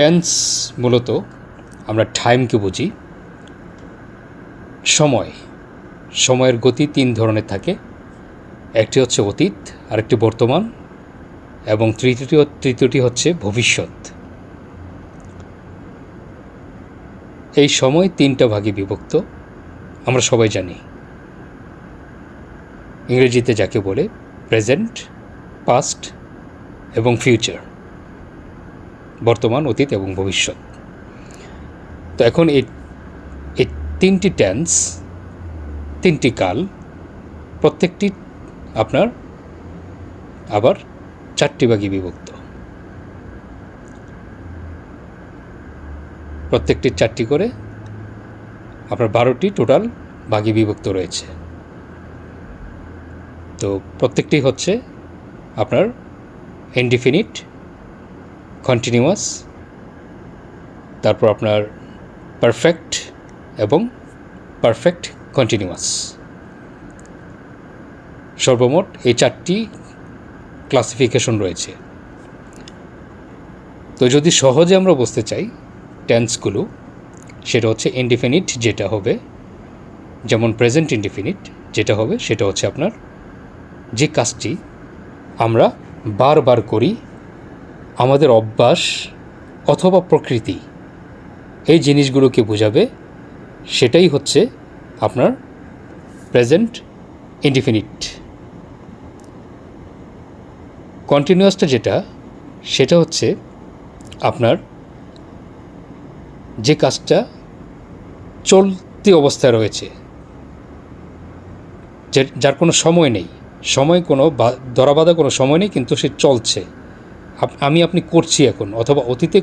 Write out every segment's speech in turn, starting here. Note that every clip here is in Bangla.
টেন্স মূলত আমরা টাইমকে বুঝি। সময়ের গতি তিন ধরনের থাকে। একটি হচ্ছে অতীত, আরেকটি বর্তমান এবং তৃতীয়টি হচ্ছে ভবিষ্যৎ। এই সময় তিনটা ভাগে বিভক্ত, আমরা সবাই জানি। ইংরেজিতে যাকে বলে প্রেজেন্ট, পাস্ট এবং ফিউচার, বর্তমান, অতীত এবং ভবিষ্যৎ। তো এখন এই তিনটি টেন্স, তিনটি কাল, প্রত্যেকটি আপনার আবার চারটি ভাগে বিভক্ত। প্রত্যেকটি চারটি করে আপনার 12টি টোটাল ভাগে বিভক্ত রয়েছে। তো প্রত্যেকটি হচ্ছে আপনার ইনডিফিনিট, কন্টিনিউয়াস, তারপর আপনার পারফেক্ট এবং পারফেক্ট কন্টিনিউয়াস। সর্বমোট এই চারটি ক্লাসিফিকেশন রয়েছে। তো যদি সহজে আমরা বুঝতে চাই টেন্সগুলো, সেটা হচ্ছে ইনডিফিনিট যেটা হবে, যেমন প্রেজেন্ট ইনডিফিনিট যেটা হবে সেটা হচ্ছে আপনার যে কাজটি আমরা বারবার করি, আমাদের অভ্যাস অথবা প্রকৃতি এই জিনিসগুলোকে বোঝাবে, সেটাই হচ্ছে আপনার প্রেজেন্ট ইনডিফিনিট। কন্টিনিউয়াসটা সেটা হচ্ছে আপনার যে কাজটা চলতি অবস্থায় রয়েছে, যার কোনো সময় নেই, কোনো ধরাবাঁধা কোনো সময় নেই, কিন্তু সে চলছে। আপনি করছি এখন, অথবা অতীতে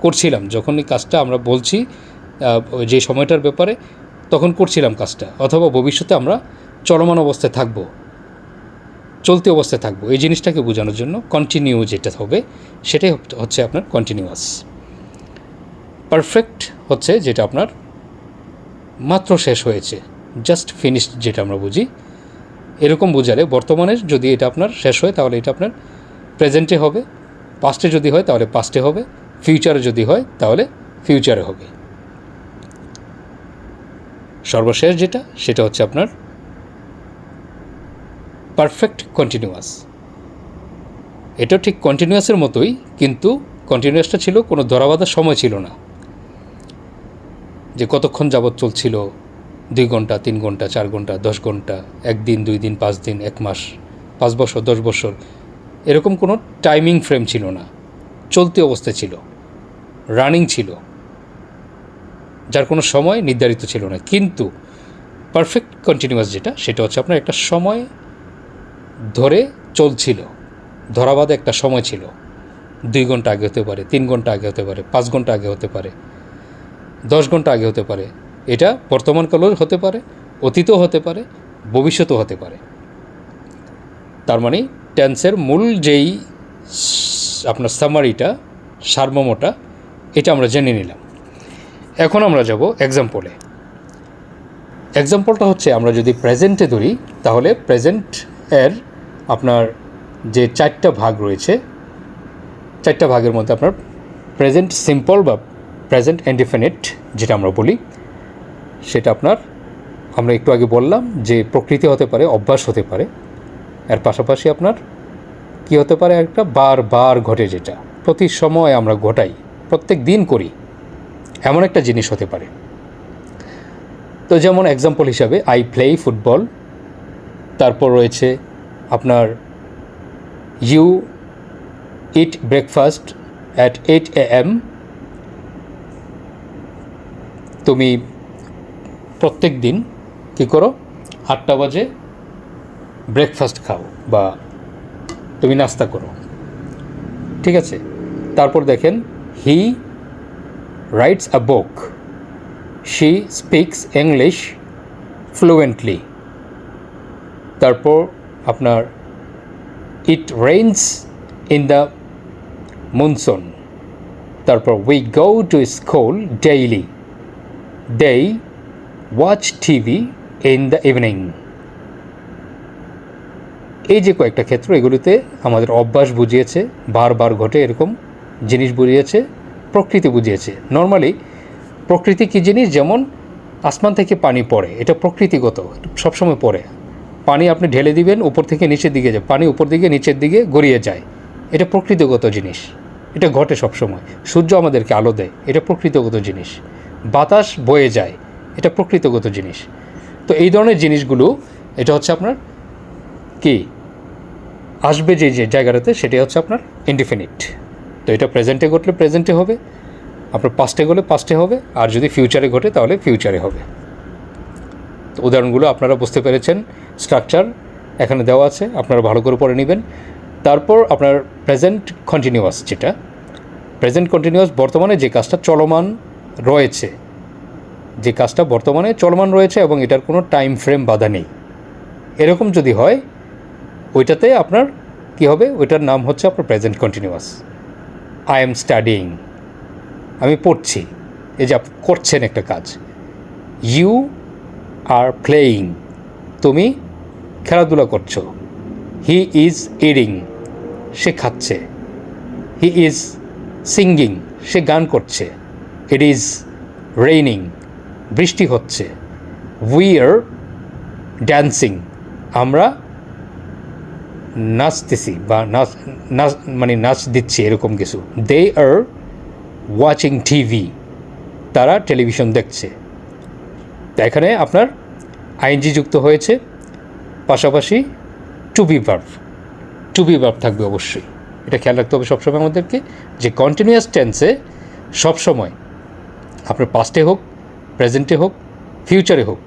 করছিলাম যখন এই কাজটা আমরা বলছি যে সময়টার ব্যাপারে, তখন করছিলাম কাজটা, অথবা ভবিষ্যতে আমরা চলমান অবস্থায় থাকব, চলতি অবস্থায় থাকব। এই জিনিসটাকে বোঝানোর জন্য কন্টিনিউ যেটা হবে সেটাই হচ্ছে আপনার কন্টিনিউয়াস। পারফেক্ট হচ্ছে যেটা আপনার মাত্র শেষ হয়েছে, জাস্ট ফিনিশড যেটা আমরা বুঝি, এরকম বোঝালে বর্তমানে যদি এটা আপনার শেষ হয় তাহলে এটা আপনার প্রেজেন্টে হবে, পাস্টে যদি হয় তাহলে পাস্টে হবে, ফিউচারে যদি হয় তাহলে ফিউচারে হবে। সর্বশেষ সেটা হচ্ছে আপনার পারফেক্ট কন্টিনিউয়াস। এটা ঠিক কন্টিনিউয়াসের মতোই, কিন্তু কন্টিনিউয়াসটা ছিল কোনো ধরাবাঁধা সময় ছিল না, যে কতক্ষণ যাবৎ চলছিল, 2 ঘন্টা, 3 ঘন্টা, 4 ঘন্টা, 10 ঘন্টা, 1 দিন, 2 দিন, 5 দিন, 1 মাস, 5 বছর, 10 বছর, এরকম কোনো টাইমিং ফ্রেম ছিল না। চলতি অবস্থায় ছিল, রানিং ছিল, যার কোনো সময় নির্ধারিত ছিল না। কিন্তু পারফেক্ট কন্টিনিউয়াস সেটা হচ্ছে আপনার একটা সময় ধরে চলছিল, ধরাবাঁধা একটা সময় ছিল। 2 ঘন্টা আগে হতে পারে, 3 ঘন্টা আগে হতে পারে, 5 ঘন্টা আগে হতে পারে, 10 ঘন্টা আগে হতে পারে। এটা বর্তমানকালেও হতে পারে, অতীতও হতে পারে, ভবিষ্যতও হতে পারে। তার মানে টেন্সের মূল যেই আপনার সামারিটা, সারমর্মটা, এটা আমরা জেনে নিলাম। এখন আমরা যাব এক্সাম্পলে। এক্সাম্পলটা হচ্ছে আমরা যদি প্রেজেন্টে ধরি, তাহলে প্রেজেন্ট এর আপনার যে 4টা ভাগ রয়েছে, 4টা ভাগের মধ্যে আপনার প্রেজেন্ট সিম্পল বা প্রেজেন্ট ইনডিফিনিট যেটা আমরা বলি, সেটা আমরা একটু আগে বললাম যে প্রকৃতি হতে পারে, অভ্যাস হতে পারে, এর পাশাপাশি আপনার কি হতে পারে, একটা বারবার ঘটে, যেটা প্রতি সময় আমরা ঘটাই, প্রত্যেক দিন করি, এমন একটা জিনিস হতে পারে। তো যেমন এক্সাম্পল হিসাবে আই প্লে ফুটবল, তারপর রয়েছে আপনার you eat breakfast at 8 AM, তুমি প্রত্যেক দিন কী করো, 8টা বাজে ব্রেকফাস্ট খাও বা তুমি নাস্তা করো, ঠিক আছে। তারপর দেখেন he writes a book, she speaks English fluently. তারপর আপনার it rains in the monsoon. তারপর we go to school daily, they watch TV in the evening. এই যে কয়েকটা ক্ষেত্র, এগুলিতে আমাদের অভ্যাস বুঝিয়েছে, বারবার ঘটে এরকম, জিনিস বুঝিয়েছে, প্রকৃতি বুঝিয়েছে। নর্মালি প্রকৃতি কী জিনিস, যেমন আসমান থেকে পানি পড়ে, এটা প্রকৃতিগত, সবসময় পড়ে। পানি আপনি ঢেলে দিবেন, উপর থেকে নিচের দিকে যায়, পানি উপর দিকে নিচের দিকে গড়িয়ে যায়, এটা প্রকৃতিগত জিনিস, এটা ঘটে সবসময়। সূর্য আমাদেরকে আলো দেয়, এটা প্রকৃতিগত জিনিস। বাতাস বয়ে যায়, এটা প্রকৃতিগত জিনিস। তো এই ধরনের জিনিসগুলো এটা হচ্ছে আপনার কি আসবে যে জায়গাটাতে, সেটাই হচ্ছে আপনার ইনডিফিনিট। তো এটা প্রেজেন্টে ঘটলে প্রেজেন্টে হবে, আপনার পাস্টে গেলে পাস্টে হবে, আর যদি ফিউচারে ঘটে তাহলে ফিউচারে হবে। তো উদাহরণগুলো আপনারা বুঝতে পেরেছেন, স্ট্রাকচার এখানে দেওয়া আছে, আপনারা ভালো করে পড়ে নেবেন। তারপর আপনার প্রেজেন্ট কন্টিনিউয়াস, যেটা প্রেজেন্ট কন্টিনিউয়াস বর্তমানে যে কাজটা চলমান রয়েছে, যে কাজটা বর্তমানে চলমান রয়েছে এবং এটার কোনো টাইম ফ্রেম বাধা নেই, এরকম যদি হয় ওইটাতে আপনার কি হবে, ওইটার নাম হচ্ছে আপনার present continuous. I am studying, আমি পড়ছি, এই যে আপনি করছেন একটা কাজ। ইউ আর প্লেয়িং, তুমি খেলাধুলা করছো। হি ইজ ইটিং, সে খাচ্ছে। হি ইজ সিঙ্গিং, সে গান করছে। ইট ইজ রেইনিং, বৃষ্টি হচ্ছে। উই আর ড্যান্সিং, আমরা নাচতেছি বা নাচ দিচ্ছি, এরকম কিছু। দে আর ওয়াচিং টিভি, তারা টেলিভিশন দেখছে। তো এখানে আপনার আইএনজি যুক্ত হয়েছে, পাশাপাশি টু বি ভার্ব থাকবে অবশ্যই। এটা খেয়াল রাখতে হবে সবসময় আমাদেরকে, যে কন্টিনিউয়াস টেন্সে সবসময় আপনার পাস্টে হোক, প্রেজেন্টে হোক, ফিউচারে হোক,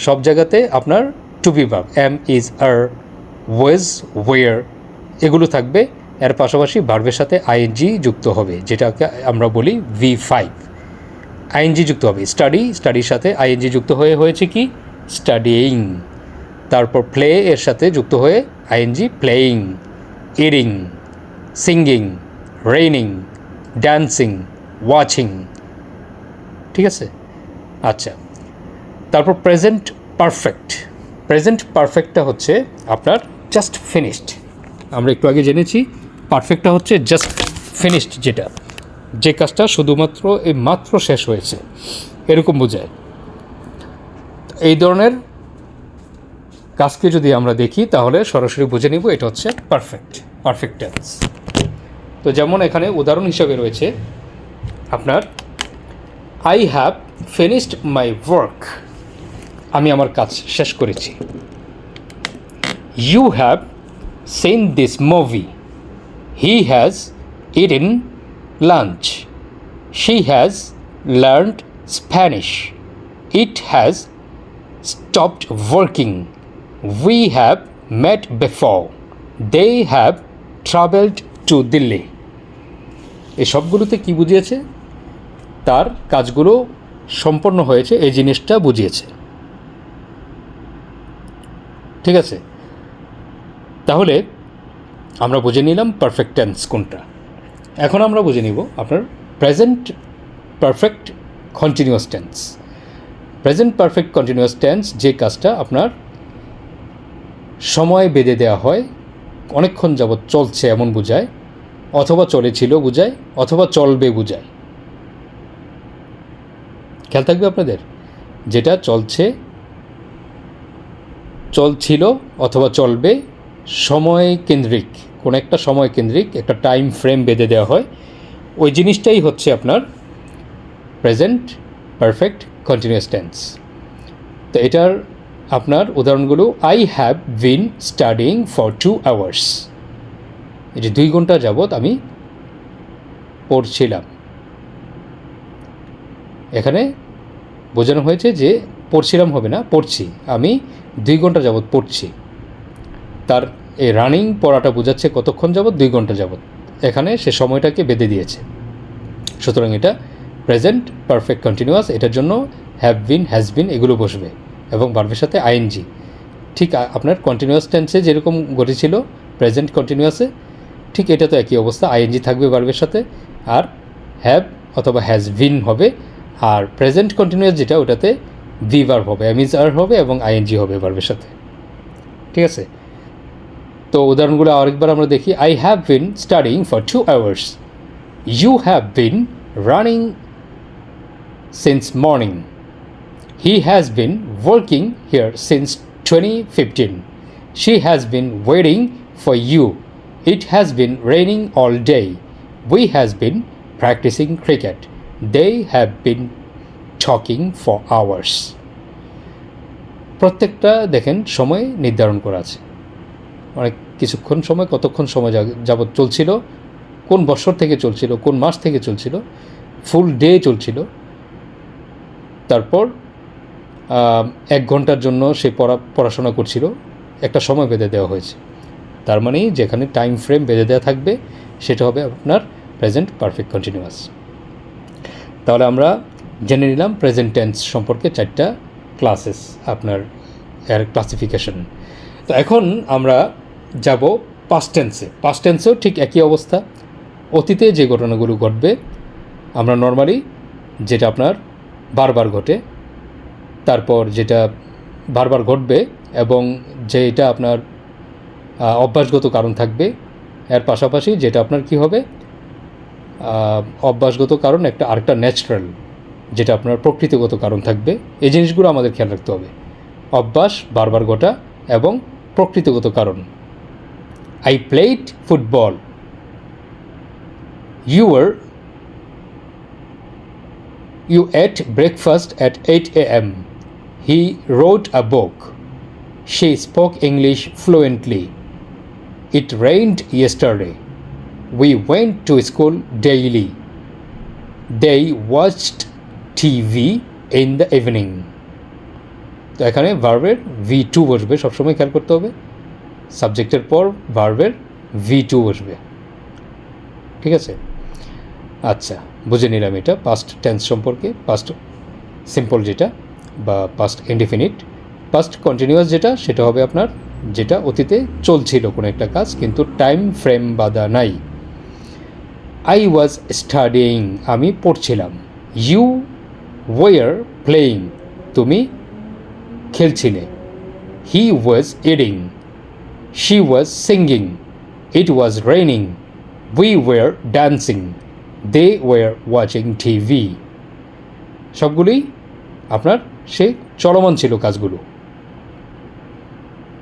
সব জায়গাতে আপনার to be verb, am, is, are, was, were এগুলো থাকবে। এর পাশাপাশি ভার্বের সাথে আইএনজি যুক্ত হবে, যেটাকে আমরা বলি V5। আইএনজি যুক্ত হবে। স্টাডির সাথে আইএনজি যুক্ত হয়েছে কি, স্টাডিং। তারপর প্লে এর সাথে যুক্ত হয়ে ING, playing. Eating, singing, raining, dancing, watching. ঠিক আছে? আচ্ছা, তারপর প্রেজেন্ট পারফেক্টটা হচ্ছে আপনার জাস্ট ফিনিশড। আমরা একটু আগে জেনেছি পারফেক্টটা হচ্ছে জাস্ট ফিনিশড, যেটা যে কাজটা শুধুমাত্র এই মাত্র শেষ হয়েছে, এরকম বোঝায়। এই ধরনের কাজকে যদি আমরা দেখি তাহলে সরাসরি বুঝে নিব এটা হচ্ছে পারফেক্ট টেন্স। তো যেমন এখানে উদাহরণ হিসাবে রয়েছে আপনার I have finished my work, আমি আমার কাজ শেষ করেছি। You have seen this movie, he has eaten lunch, she has learned Spanish, it has stopped working, we have met before, they have traveled to Delhi। এই সবগুলোতে কী বুঝিয়েছে, তার কাজগুলো সম্পন্ন হয়েছে, এই জিনিসটা বুঝিয়েছে। ঠিক আছে? তাহলে আমরা বুঝে নিলাম পারফেক্ট টেন্স কোনটা। এখন আমরা বুঝে নিব আপনার present perfect continuous tense. Present perfect continuous tense যে কাজটা আপনার সময় বেঁধে দেওয়া হয়, অনেকক্ষণ যাবৎ চলছে এমন বোঝায়, অথবা চলেছিল বোঝায়, অথবা চলবে বোঝায়। খেয়াল থাকবে আপনাদের, যেটা চলছিল অথবা চলবে, সময় কেন্দ্রিক, কোনো একটা সময় কেন্দ্রিক একটা টাইম ফ্রেম বেঁধে দেওয়া হয়, ওই জিনিসটাই হচ্ছে আপনার প্রেজেন্ট পারফেক্ট কন্টিনিউয়াস টেন্স। তো এটার আপনার উদাহরণগুলো, I have been studying for 2 hours, এই যে 2 ঘন্টা যাবৎ আমি পড়ছিলাম। এখানে বোঝানো হয়েছে যে পড়ছিলাম হবে না, পড়ছি, আমি 2 ঘন্টা যাবৎ পড়ছি। তার এই রানিং পড়াটা বোঝাচ্ছে কতক্ষণ যাবৎ, 2 ঘন্টা যাবৎ। এখানে সে সময়টাকে বেঁধে দিয়েছে। সুতরাং এটা প্রেজেন্ট পারফেক্ট কন্টিনিউয়াস, এটার জন্য হ্যাভ বিন, হ্যাজ বিন এগুলো বসবে এবং ভার্বের সাথে আইএনজি। ঠিক আপনার কন্টিনিউয়াস টেন্সে যেরকম ঘটেছিল প্রেজেন্ট কন্টিনিউয়াসে, ঠিক এটা তো একই অবস্থা, আইএনজি থাকবে ভার্বের সাথে, আর হ্যাভ অথবা হ্যাজ বিন হবে। আর প্রেজেন্ট কন্টিনিউয়াস যেটা, ওটাতে ভি ভার্ব হবে, এম ইজ আর হবে এবং আইএনজি হবে ভার্বের সাথে। ঠিক আছে? তো উদাহরণগুলো আরেকবার আমরা দেখি। I have been studying for 2 hours, You have been running since morning. He has been working here since 2015. She has been waiting for you. It has been raining all day. We has been practicing cricket. They have been talking for hours. প্রত্যেকটা দেখেন সময় নির্ধারণ করা আছে, অনেক কিছুক্ষণ সময়, কতক্ষণ সময় যাবৎ চলছিল, কোন বছর থেকে চলছিল, কোন মাস থেকে চলছিল, ফুল ডে চলছিল, তারপর 1 ঘন্টার জন্য সে পড়াশোনা করছিল, একটা সময় বেঁধে দেওয়া হয়েছে। তার মানে যেখানে টাইম ফ্রেম বেঁধে দেওয়া থাকবে সেটা হবে আপনার প্রেজেন্ট পারফেক্ট কন্টিনিউয়াস। তাহলে আমরা জেনে নিলাম প্রেজেন্ট টেন্স সম্পর্কে 4টা ক্লাসেস, আপনার এর ক্লাসিফিকেশন। তো এখন আমরা যাব পাস্ট টেন্সে। পাস্ট টেন্সেও ঠিক একই অবস্থা। অতীতে যে ঘটনাগুলো ঘটবে আমরা নর্মালি যেটা আপনার বারবার ঘটে, তারপর যেটা বারবার ঘটবে এবং যেটা আপনার অভ্যাসগত কারণ থাকবে, এর পাশাপাশি যেটা আপনার কি হবে অভ্যাসগত কারণ, আরেকটা ন্যাচারাল যেটা আপনার প্রকৃতিগত কারণ থাকবে। এই জিনিসগুলো আমাদের খেয়াল রাখতে হবে, অভ্যাস, বারবার ঘটা এবং প্রকৃতিগত কারণ। I played football. You ate breakfast at 8 a.m. He wrote a book. She spoke English fluently. It rained yesterday. We went to school daily. They watched TV in the evening. তো এখানে ভার্বের V2 বসবে, সবসময় খেয়াল করতে হবে। সাবজেক্টের পর ভার্বের V2 বসবে, ঠিক আছে? আচ্ছা, বুঝে নিলাম এটা পাস্ট টেন্স সম্পর্কে। পাস্ট সিম্পল যেটা বা পাস্ট ইনডিফিনিট। পাস্ট কন্টিনিউয়াস যেটা, সেটা হবে আপনার যেটা অতীতে চলছিল কোনো একটা কাজ কিন্তু টাইম ফ্রেম বাঁধা নাই। আই ওয়াজ স্টাডিং, আমি পড়ছিলাম। ইউ ওয়ার প্লেয়িং, তুমি খেলছিলে। He was eating, she was singing, it was raining, we were dancing, they were watching TV. সবগুলোই আপনার সে চলমান ছিল কাজগুলো।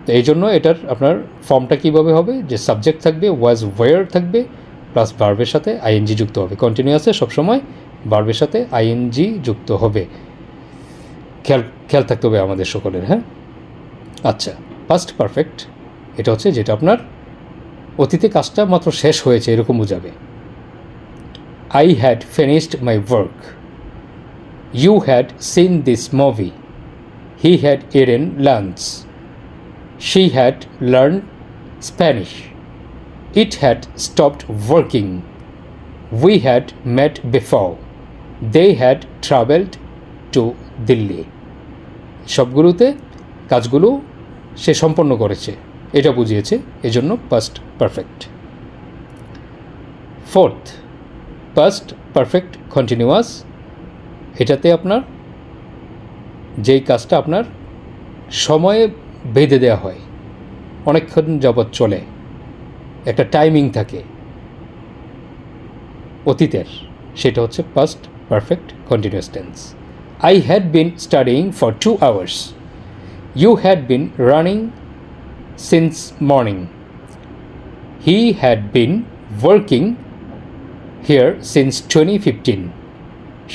তো এই জন্য এটার আপনার ফর্মটা কীভাবে হবে, যে সাবজেক্ট থাকবে, ওয়াজ ওয়ার থাকবে, প্লাস ভার্বের সাথে আইএনজি যুক্ত হবে। কন্টিনিউয়াসে সবসময় ভার্বের সাথে আইএনজি যুক্ত হবে, খেয়াল থাকতে হবে আমাদের সকলের। হ্যাঁ, আচ্ছা, পাস্ট পারফেক্ট এটা হচ্ছে যেটা আপনার অতীতে কাজটা মাত্র শেষ হয়েছে এরকম বোঝাবে। I had finished my work. You had seen this movie. He had eaten lunch. She had learned Spanish. It had stopped working. We had met before. They had traveled to Delhi. সবগুলোতে কাজগুলো সে সম্পন্ন করেছে এটা বুঝিয়েছে, এজন্য past perfect. Fourth, past perfect continuous. এটাতে আপনার যেই কাজটা আপনার সময়ে বেঁধে দেওয়া হয়, অনেকক্ষণ যাবৎ চলে, একটা টাইমিং থাকে অতীতের, সেটা হচ্ছে past perfect continuous tense. I had been studying for 2 hours. You had been running since morning. He had been working here since 2015.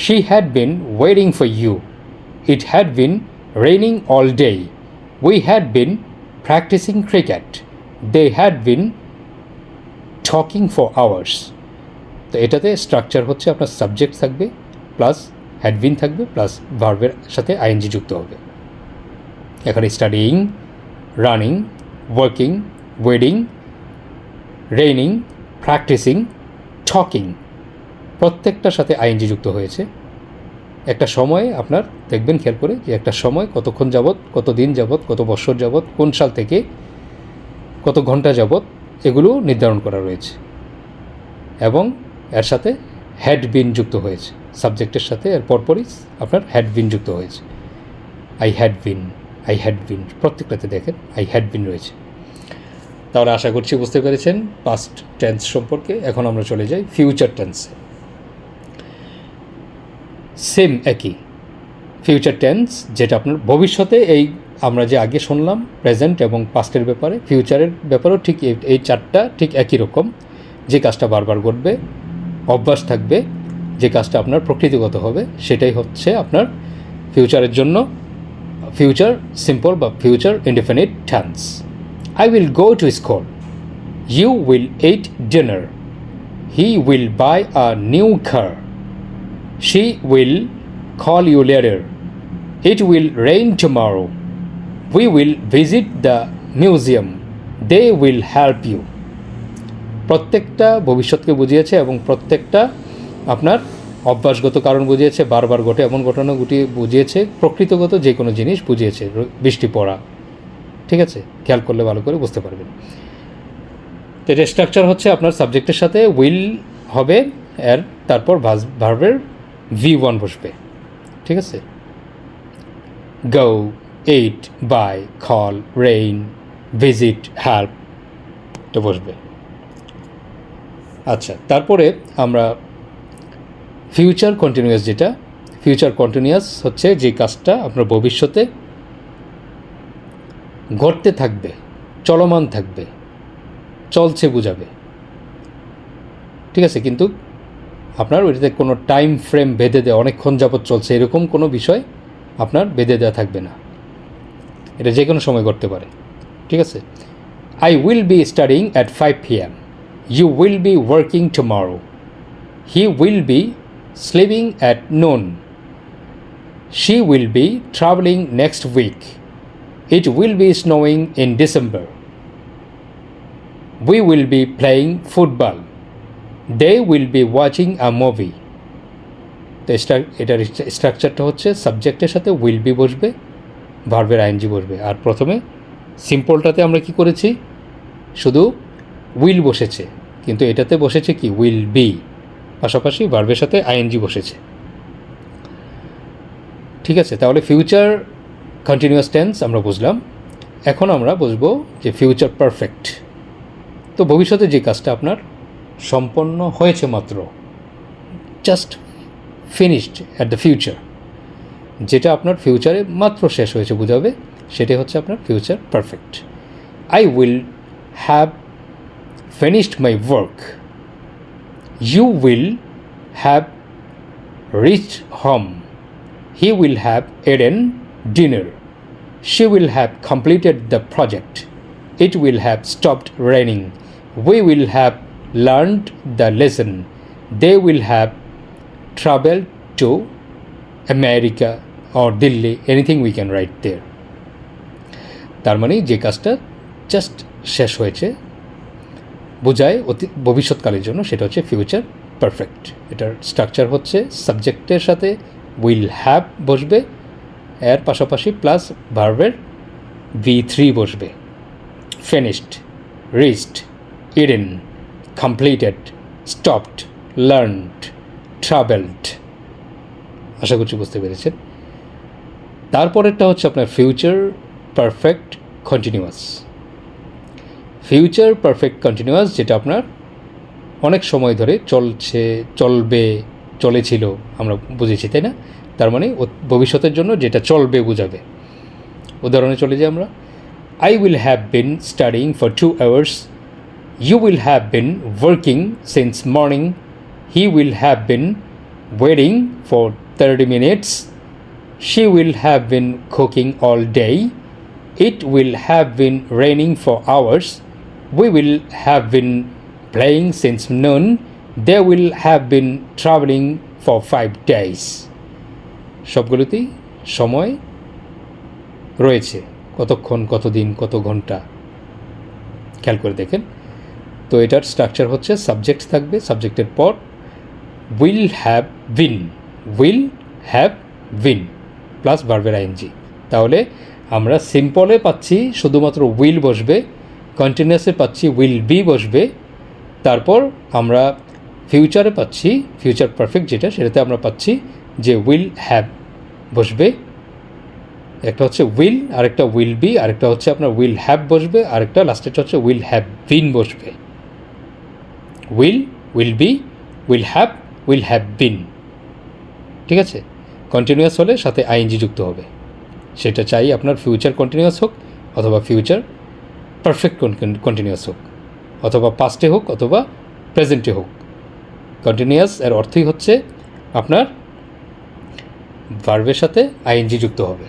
She had been waiting for you. It had been raining all day. We had been practicing cricket. They had been talking for hours. তো এটাতে স্ট্রাকচার হচ্ছে আপনার সাবজেক্ট থাকবে, প্লাস হ্যাড বিন থাকবে, প্লাস ভার্বের সাথে আইএনজি যুক্ত হবে। এখানে studying, running, working, wedding, raining, practising, talking, প্রত্যেকটার সাথে আইএনজি যুক্ত হয়েছে। একটা সময় আপনার দেখবেন খেয়াল করে যে একটা সময় কতক্ষণ যাবৎ, কত দিন যাবৎ, কত বছর যাবৎ, কোন সাল থেকে কত ঘন্টা যাবৎ, এগুলো নির্ধারণ করা রয়েছে এবং এর সাথে হ্যাড বিন যুক্ত হয়েছে। সাবজেক্টের সাথে এর পরপরই আপনার হ্যাড বিন যুক্ত হয়েছে। আই হ্যাড বিন, প্রত্যেকটাতে দেখেন আই হ্যাড বিন রয়েছে। তাহলে আশা করছি বুঝতে পেরেছেন পাস্ট টেন্স সম্পর্কে। এখন আমরা চলে যাই ফিউচার টেন্সে। সেম একই ফিউচার টেন্স, যেটা আপনার ভবিষ্যতে, এই আমরা যে আগে শুনলাম প্রেজেন্ট এবং পাস্টের ব্যাপারে, ফিউচারের ব্যাপারেও ঠিক এই চারটা ঠিক একই রকম। যে কাজটা বারবার ঘটবে, অভ্যাস থাকবে, যে কাজটা আপনার প্রকৃতিগত হবে, সেটাই হচ্ছে আপনার ফিউচারের জন্য ফিউচার সিম্পল বা future indefinite tense. I will go to school. You will eat dinner. He will buy a new car. She will call you later. It will rain tomorrow. We will visit the museum. They will help you. প্রত্যেকটা ভবিষ্যৎকে বুঝিয়েছে এবং প্রত্যেকটা আপনার অভ্যাসগত কারণ বুঝিয়েছে, বারবার ঘটে এমন ঘটনা বুঝিয়েছে, প্রকৃতিগত যে কোনো জিনিস বুঝিয়েছে, বৃষ্টি পড়া। ঠিক আছে, খেয়াল করলে ভালো করে বুঝতে পারবেন। তো এটা স্ট্রাকচার হচ্ছে আপনার সাবজেক্টের সাথে উইল হবে, এর তারপর ভার্বের V1 বসবে। ঠিক আছে, go, eat, buy, call, rain, visit, help, এটা বসবে। আচ্ছা, তারপরে আমরা ফিউচার কন্টিনিউয়াস, যেটা ফিউচার কন্টিনিউয়াস হচ্ছে যে কাজটা আপনার ভবিষ্যতে ঘটতে থাকবে, চলমান থাকবে, চলছে বুঝাবে। ঠিক আছে, কিন্তু আপনার ওইটাতে কোনো টাইম ফ্রেম বেঁধে দেওয়া, অনেকক্ষণ যাবৎ চলছে এরকম কোনো বিষয় আপনার বেঁধে দেওয়া থাকবে না, এটা যে কোনো সময় ঘটতে পারে। ঠিক আছে, I will be studying at 5 p.m. You will be working tomorrow. He will be sleeping at noon. She will be traveling next week. It will be snowing in December. We will be playing football. They will be watching a movie. তো এটার স্ট্রাকচারটা হচ্ছে সাবজেক্টের সাথে উইল বি বসবে, ভার্বের আইএনজি বসবে। আর প্রথমে সিম্পলটাতে আমরা কি করেছি, শুধু উইল বসেছে, কিন্তু এটাতে বসেছে কি উইল বি, পাশাপাশি ভার্বের সাথে আইএনজি বসেছে। ঠিক আছে, তাহলে ফিউচার কন্টিনিউয়াস টেন্স আমরা বুঝলাম। এখন আমরা বুঝবো যে ফিউচার পারফেক্ট। তো ভবিষ্যতে যে কাজটা আপনার সম্পন্ন হয়েছে মাত্র, just finished at the future, যেটা আপনার ফিউচারে মাত্র শেষ হয়েছে বোঝাবে, সেটাই হচ্ছে আপনার future perfect. I will have finished my work. You will have reached home. He will have eaten dinner. She will have completed the project. It will have stopped raining. We will have learned the lesson. They will have traveled to America or Delhi. Anything we can write there. তার মানে যে কাজটা জাস্ট শেষ হয়েছে বোঝায় ভবিষ্যৎকালের জন্য, সেটা হচ্ছে ফিউচার পারফেক্ট। এটার স্ট্রাকচার হচ্ছে সাবজেক্টের সাথে উইল হ্যাভ বসবে, এর পাশাপাশি প্লাস ভার্বের V3 বসবে। Finished, reached, eaten, completed, stopped, learned, travelled. আশা করছি বুঝতে পেরেছেন। তারপরেরটা হচ্ছে আপনার future perfect continuous. Future perfect continuous যেটা আপনার অনেক সময় ধরে চলছে, চলবে, চলেছিল আমরা বুঝেছি, তাই না? তার মানে ভবিষ্যতের জন্য যেটা চলবে বোঝাবে। উদাহরণে চলে যাই আমরা। I will have been studying for 2 hours. You will have been working since morning. He will have been waiting for 30 minutes. She will have been cooking all day. It will have been raining for hours. We will have been playing since noon. They will have been traveling for 5 days. সবগুলোতেই সময় রয়েছে, কতক্ষণ, কতদিন, কত ঘন্টা, খেয়াল করে দেখেন। তো এটার স্ট্রাকচার হচ্ছে সাবজেক্ট থাকবে, সাবজেক্টের পর will have been, will have been plus ভার্বের আইএনজি। তাহলে আমরা সিম্পলে পাচ্ছি শুধুমাত্র উইল বসবে, কন্টিনিউয়াসে পাচ্ছি উইল বি বসবে, তারপর আমরা ফিউচারে পাচ্ছি ফিউচার পারফেক্ট যেটা, সেটাতে আমরা পাচ্ছি যে উইল হ্যাভ বসবে, একটা হচ্ছে উইল, আরেকটা উইল বি, আরেকটা হচ্ছে আপনার উইল হ্যাভ বসবে, আরেকটা লাস্টেরটা হচ্ছে উইল হ্যাভ বিন বসবে। Will be, will have been. ঠিক আছে? কন্টিনিউয়াস হলে সাথে আইএনজি যুক্ত হবে, সেটা চাই আপনার ফিউচার কন্টিনিউয়াস হোক অথবা ফিউচার পারফেক্ট কন্টিনিউয়াস হোক, অথবা পাস্টে হোক অথবা প্রেজেন্টে হোক। কন্টিনিউয়াস এর অর্থই হচ্ছে আপনার ভার্বের সাথে আইএনজি যুক্ত হবে।